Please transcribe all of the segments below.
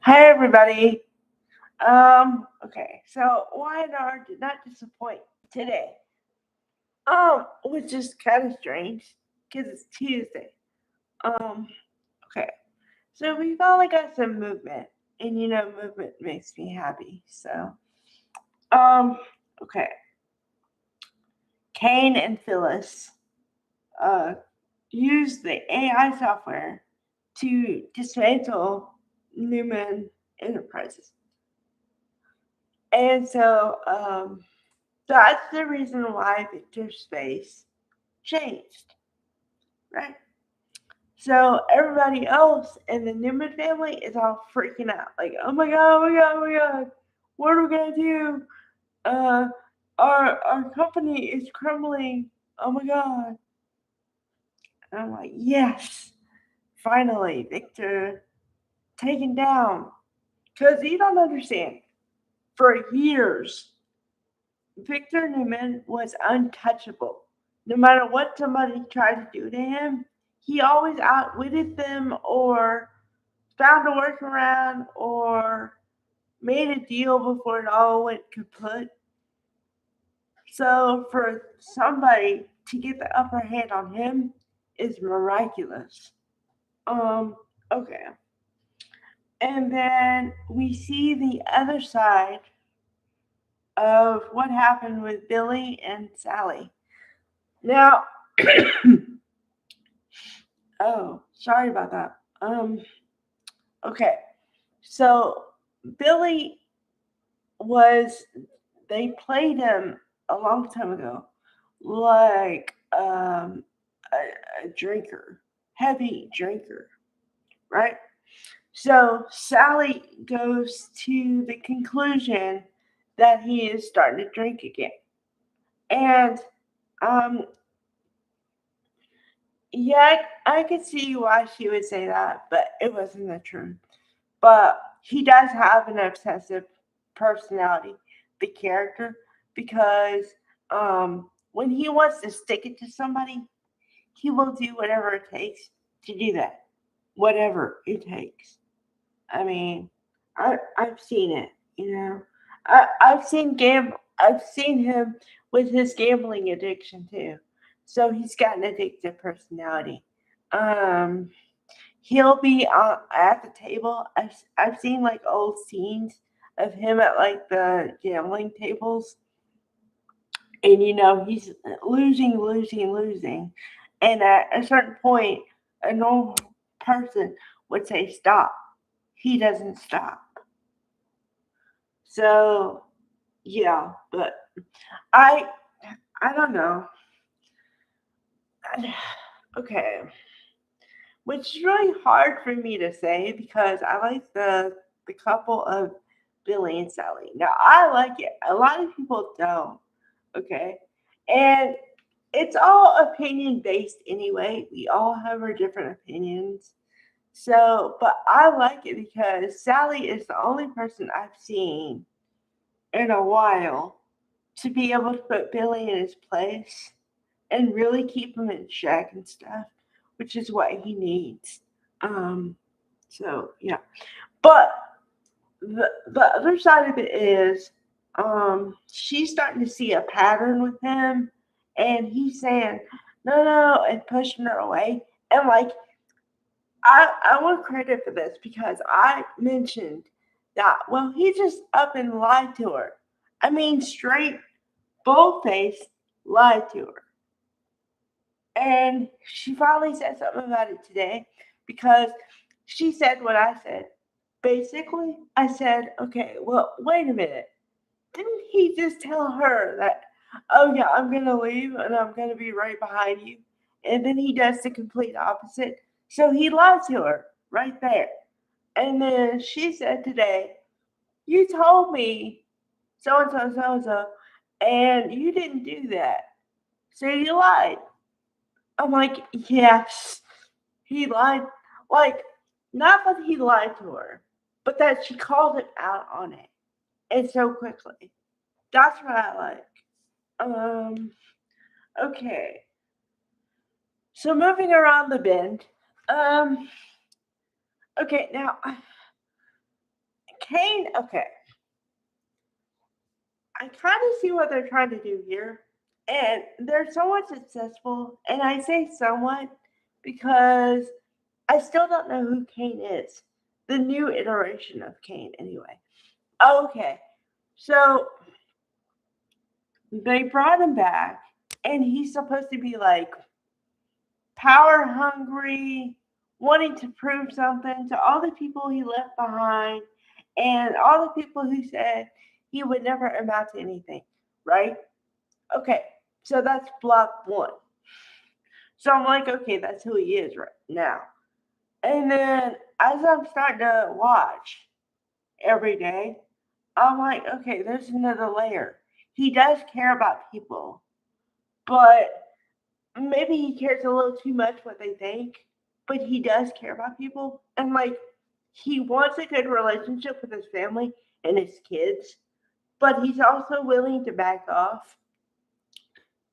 Hi everybody. Okay, so Y&R did not disappoint today. Which is kind of strange because it's Tuesday. Um, okay, so we finally got some movement, and movement makes me happy. Um, okay, Kane and Phyllis, uh, used the AI software to dismantle Newman Enterprises, and that's the reason why Victor's face changed, right? So everybody else in the Newman family is all freaking out, like, oh my god, oh my god, oh my god, what are we gonna do? Uh, our company is crumbling. Oh my god! And I'm like, yes, finally, Victor taken down. Cause you don't understand. For years, Victor Newman was untouchable. No matter what somebody tried to do to him, he always outwitted them or found a workaround or made a deal before it all went kaput. So for somebody to get the upper hand on him is miraculous. Um, okay. And then we see the other side of what happened with Billy and Sally. Now, oh, sorry about that. Okay. So Billy was they played him a long time ago like a drinker, heavy drinker, right? So Sally goes to the conclusion that he is starting to drink again. And um yeah, I could see why she would say that, but it wasn't the truth. But he does have an obsessive personality, the character, because when he wants to stick it to somebody, he will do whatever it takes to do that. Whatever it takes. I mean, I've seen it. I've seen him with his gambling addiction too. So he's got an addictive personality. Um, he'll be at the table. I've seen like old scenes of him at like the gambling tables, and he's losing, losing, losing, and at a certain point, a normal person would say stop. He doesn't stop. So yeah, but I I don't know. Okay, which is really hard for me to say because I like the couple of Billy and Sally. Now I like it. A lot of people don't. Okay, and it's all opinion based anyway. We all have our different opinions. So, but I like it because Sally is the only person I've seen in a while to be able to put Billy in his place and really keep him in check and stuff, which is what he needs. Um, so yeah, but the other side of it is, she's starting to see a pattern with him, and he's saying no, no, and pushing her away, and like I want credit for this because I mentioned that. Well, he just up and lied to her. I mean, straight bold faced lied to her. And she finally said something about it today because she said what I said. Basically, I said, okay, well, wait a minute. Didn't he just tell her that, oh, yeah, I'm going to leave and I'm going to be right behind you? And then he does the complete opposite. So he lied to her right there. And then she said today, you told me so and so, so and so, and you didn't do that. So you lied. I'm like, yes, he lied. Like, not that he lied to her, but that she called him out on it and so quickly. That's what I like. Um, okay. So moving around the bend. Um, okay, now Kane, okay. I kind of see what they're trying to do here. And they're somewhat successful. And I say somewhat because I still don't know who Kane is. The new iteration of Kane, anyway. Okay. So they brought him back, and he's supposed to be like power hungry, wanting to prove something to all the people he left behind, and all the people who said he would never amount to anything, right? Okay, so that's block one. So I'm like, okay, that's who he is right now. And then as I'm starting to watch every day, I'm like, okay, there's another layer. He does care about people, but maybe he cares a little too much what they think, but he does care about people. And like, he wants a good relationship with his family and his kids, but he's also willing to back off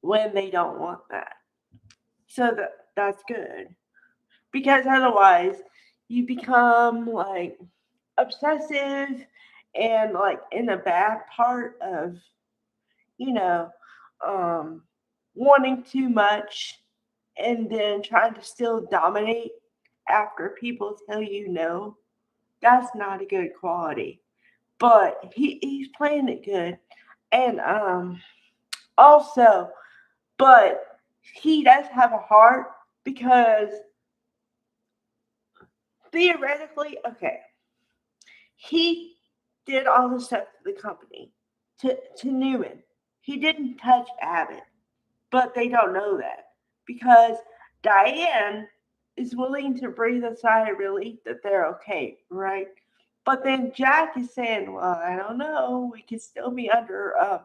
when they don't want that. So that's good. Because otherwise, you become like obsessive and like in a bad part of, you know, um, wanting too much and then trying to still dominate after people tell you no. That's not a good quality. But he's playing it good. And also, but he does have a heart because theoretically, okay, he did all the stuff to the company, to Newman. He didn't touch Abbott, but they don't know that because Diane is willing to breathe a sigh of relief that they're okay, right? But then Jack is saying, well, I don't know. We could still be under a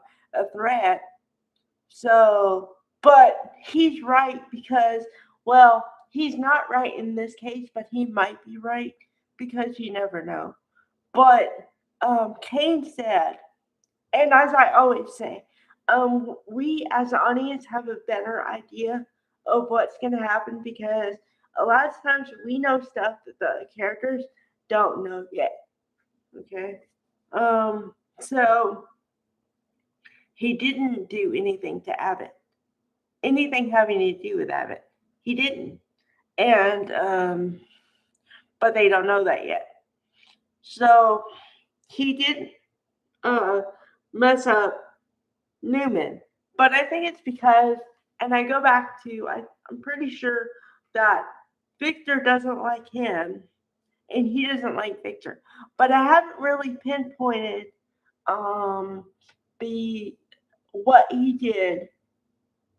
threat. So, but he's right because, well, he's not right in this case, but he might be right because you never know. But Kane said, and as I always say, we as an audience have a better idea of what's going to happen because a lot of times we know stuff that the characters don't know yet. Okay. So he didn't do anything to Abbott, anything having to do with Abbott. He didn't. And, but they don't know that yet. So he didn't uh, mess up Newman. But I think it's because, and I go back to, I'm pretty sure that Victor doesn't like him and he doesn't like Victor. But I haven't really pinpointed um, the what he did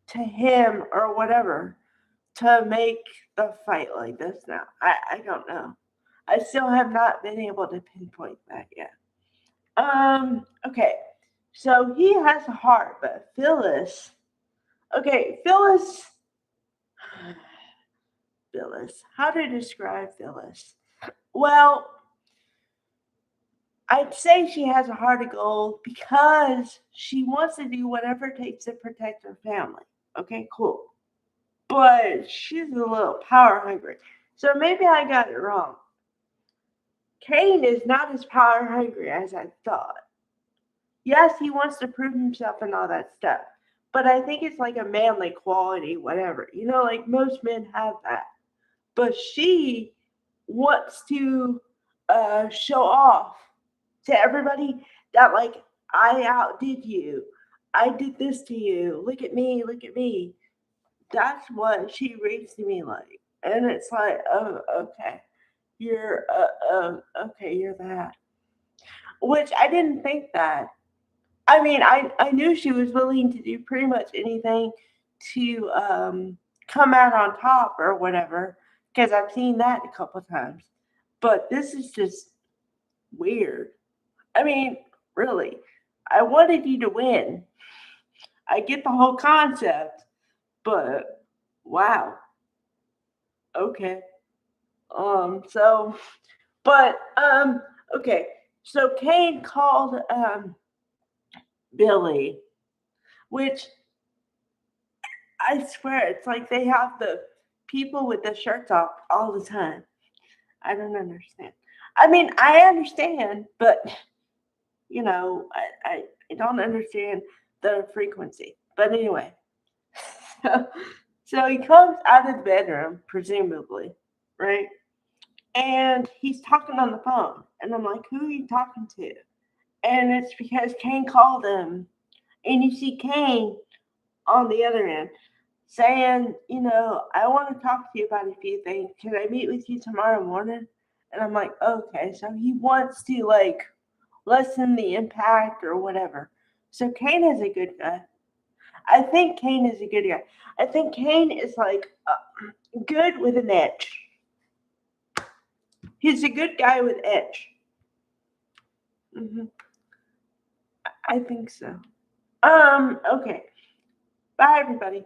to him or whatever to make the fight like this now. I don't know. I still have not been able to pinpoint that yet. Okay. So he has a heart, but Phyllis. Okay, Phyllis. Phyllis. How to describe Phyllis? Well, I'd say she has a heart of gold because she wants to do whatever it takes to protect her family. Okay, cool. But she's a little power hungry. So maybe I got it wrong. Kane is not as power hungry as I thought. Yes, he wants to prove himself and all that stuff. But I think it's like a manly quality, whatever. You know, like most men have that. But she wants to show off to everybody that, like, I outdid you. I did this to you. Look at me. Look at me. That's what she reads to me like. And it's like, oh, okay. You're, okay, you're that. Which I didn't think that. I mean, I knew she was willing to do pretty much anything to come out on top or whatever, because I've seen that a couple times. But this is just weird. I mean, really, I wanted you to win. I get the whole concept, but wow, okay. So, but okay. So Kane called Billy, which I swear it's like they have the people with the shirts off all the time. I don't understand. I mean, I understand, but you know, I don't understand the frequency. But anyway, so, so he comes out of the bedroom, presumably, right? And he's talking on the phone. And I'm like, who are you talking to? And it's because Kane called him. And you see Kane on the other end saying, I want to talk to you about a few things. Can I meet with you tomorrow morning? And I'm like, okay. So he wants to like lessen the impact or whatever. So Kane is a good guy. I think Kane is a good guy. I think Kane is like good with an edge. He's a good guy with edge. I think so. Okay. Bye, everybody.